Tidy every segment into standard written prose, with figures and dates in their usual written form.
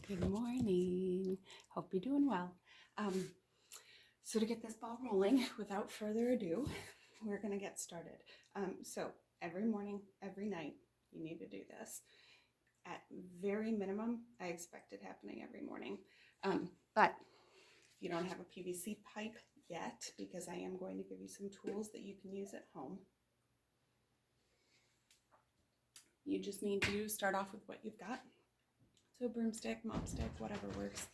Good morning. Hope you're doing well. So to get this ball rolling, without further ado, we're going to get started. So every morning, every night, you need to do this. At very minimum, I expect it happening every morning. But if you don't have a PVC pipe yet, because I am going to give you some tools that you can use at home, you just need to start off with what you've got. So broomstick, mop stick, whatever works.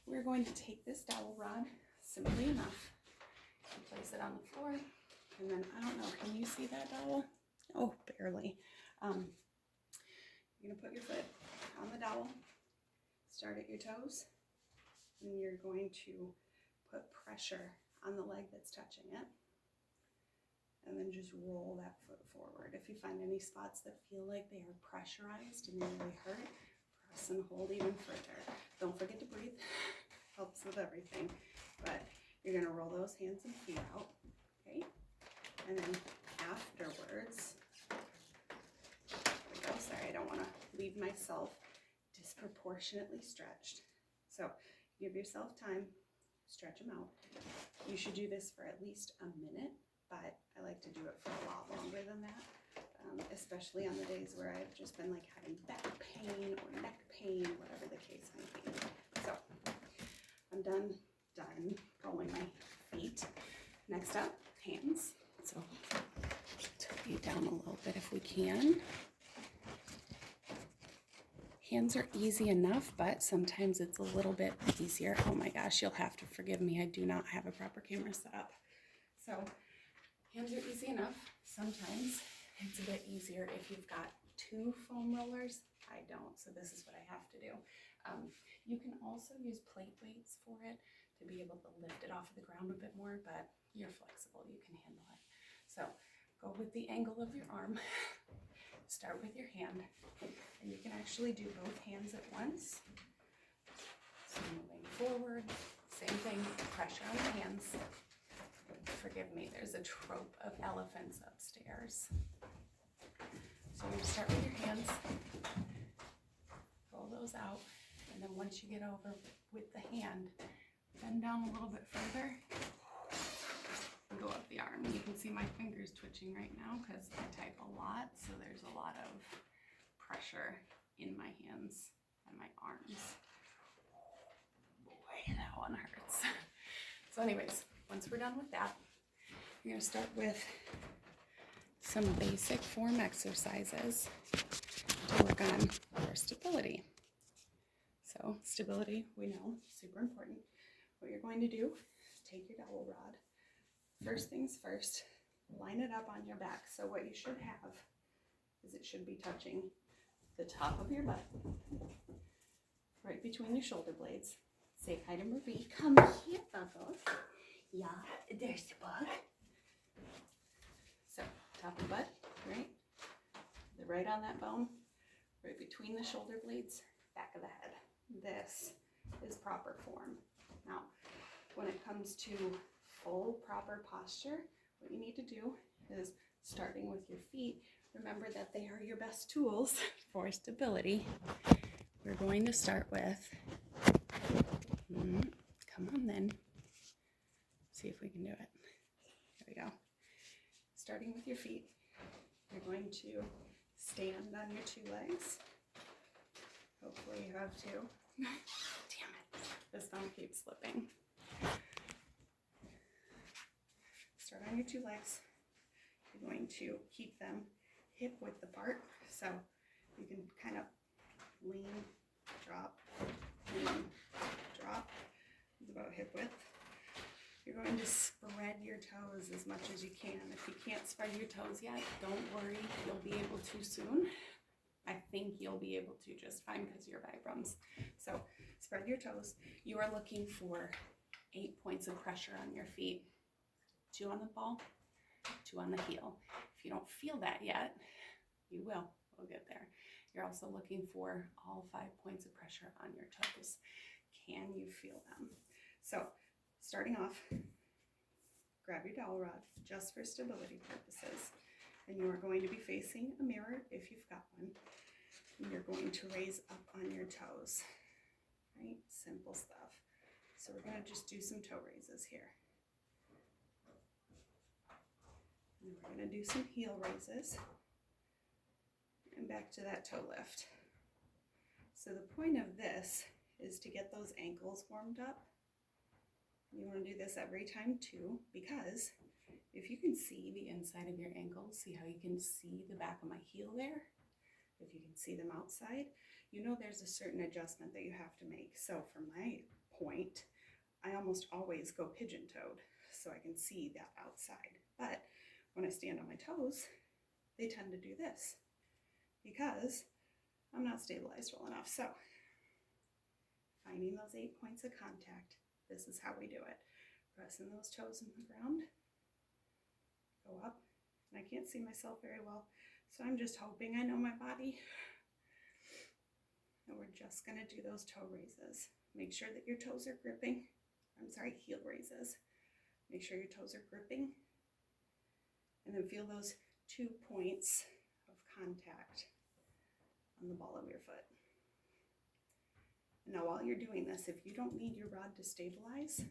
We're going to take this dowel rod, simply enough, and place it on the floor. And then, I don't know, can you see that dowel? Oh, barely. You're gonna put your foot on the dowel, start at your toes, and you're going to put pressure on the leg that's touching it. And then just roll that foot forward. If you find any spots that feel like they are pressurized and they really hurt, press and hold even further. Don't forget to breathe, helps with everything. But you're gonna roll those hands and feet out, okay? And then afterwards, there we go, sorry, I don't wanna leave myself disproportionately stretched. So give yourself time, stretch them out. You should do this for at least a minute, but I like to do it for a lot longer than that, especially on the days where I've just been like having back pain or neck pain, whatever the case might be. So I'm done rolling my feet. Next up, hands. So tilt you down a little bit if we can. Hands are easy enough, but sometimes it's a little bit easier. Oh my gosh, you'll have to forgive me. I do not have a proper camera set up. So hands are easy enough. Sometimes it's a bit easier if you've got two foam rollers. I don't, so this is what I have to do. You can also use plate weights for it to be able to lift it off of the ground a bit more, but you're flexible, you can handle it. So go with the angle of your arm. Start with your hand, and you can actually do both hands at once. So moving forward, same thing, pressure on the hands. Forgive me, there's a trope of elephants upstairs. So you're gonna start with your hands, pull those out, and then once you get over with the hand, bend down a little bit further, and go up the arm. You can see my fingers twitching right now because I type a lot, so there's a lot of pressure in my hands and my arms. Boy, that one hurts. So anyways, once we're done with that, you're gonna start with some basic form exercises to work on core stability. So stability, we know, super important. What you're going to do is take your dowel rod. First things first, line it up on your back. So what you should have is it should be touching the top of your butt, right between your shoulder blades. Say hi to Marie. Come here, Bubbles. Yeah, there's the bug. So top of the butt, right? Right on that bone, right between the shoulder blades, back of the head. This is proper form. Now, when it comes to full proper posture, what you need to do is, starting with your feet, remember that they are your best tools for stability. We're going to start with, come on then, see if we can do it. There we go. Starting with your feet, you're going to stand on your two legs. Hopefully you have two. Damn it, this thumb keeps slipping. Start on your two legs. You're going to keep them hip width apart, so you can kind of lean, drop, it's about hip width. You're going to spread your toes as much as you can. If you can't spread your toes yet, don't worry, you'll be able to soon. I think you'll be able to just fine because of your Vibrams. So spread your toes. You are looking for 8 points of pressure on your feet. 2 on the ball, 2 on the heel. If you don't feel that yet, you will. We'll get there. You're also looking for all 5 points of pressure on your toes. Can you feel them? So starting off, grab your dowel rod just for stability purposes. And you are going to be facing a mirror if you've got one. And you're going to raise up on your toes, right? Simple stuff. So we're gonna just do some toe raises here. And we're gonna do some heel raises and back to that toe lift. So the point of this is to get those ankles warmed up. You want to do this every time too, because if you can see the inside of your ankles, see how you can see the back of my heel there? If you can see them outside, you know there's a certain adjustment that you have to make. So for my point, I almost always go pigeon-toed so I can see that outside. But when I stand on my toes, they tend to do this because I'm not stabilized well enough. So finding those 8 points of contact, this is how we do it. Pressing those toes in the ground, go up, and I can't see myself very well, so I'm just hoping I know my body. And we're just gonna do those toe raises. Make sure that your toes are gripping. Heel raises. Make sure your toes are gripping. And then feel those 2 points of contact on the ball of your foot. Now while you're doing this, if you don't need your rod to stabilize,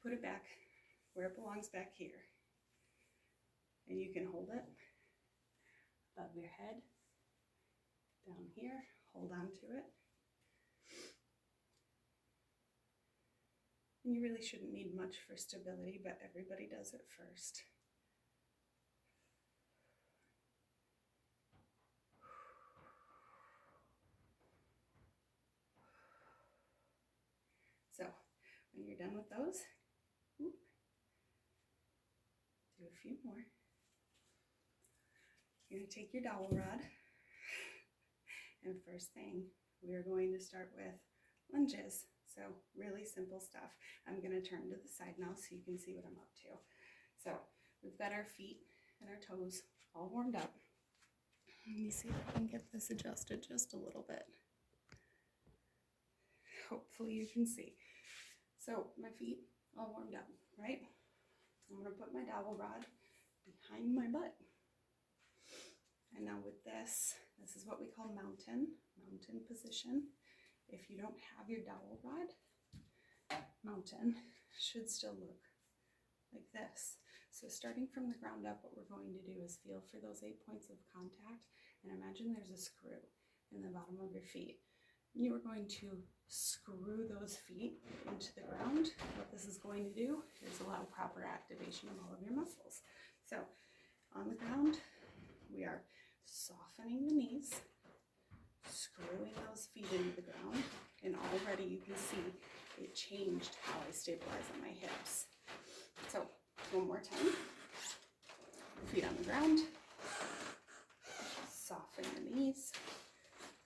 put it back where it belongs, back here. And you can hold it above your head, down here, hold on to it. And you really shouldn't need much for stability, but everybody does it first. So when you're done with those, do a few more. You're going to take your dowel rod, and first thing, we are going to start with lunges. So really simple stuff. I'm going to turn to the side now so you can see what I'm up to. So we've got our feet and our toes all warmed up. Let me see if I can get this adjusted just a little bit. Hopefully you can see. So my feet all warmed up, right? I'm going to put my dowel rod behind my butt. And now with this is what we call mountain position. If you don't have your dowel rod, mountain should still look like this. So starting from the ground up, what we're going to do is feel for those 8 points of contact, and imagine there's a screw in the bottom of your feet. You are going to screw those feet into the ground. What this is going to do is allow proper activation of all of your muscles. So on the ground, we are softening the knees, screwing those feet into the ground, and already you can see it changed how I stabilize on my hips. So one more time, feet on the ground, soften the knees,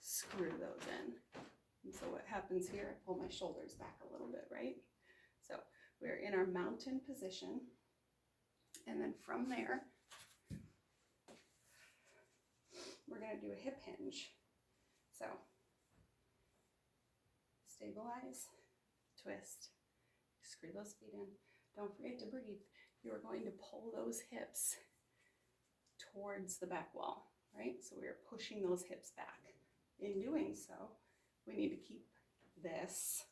screw those in. And so what happens here, I pull my shoulders back a little bit, right? So we're in our mountain position, and then from there, we're going to do a hip hinge. So stabilize, twist, screw those feet in. Don't forget to breathe. You're going to pull those hips towards the back wall, right? So we're pushing those hips back. In doing so, we need to keep this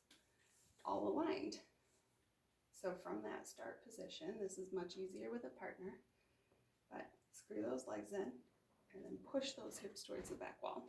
all aligned. So from that start position, this is much easier with a partner, but screw those legs in and then push those hips towards the back wall.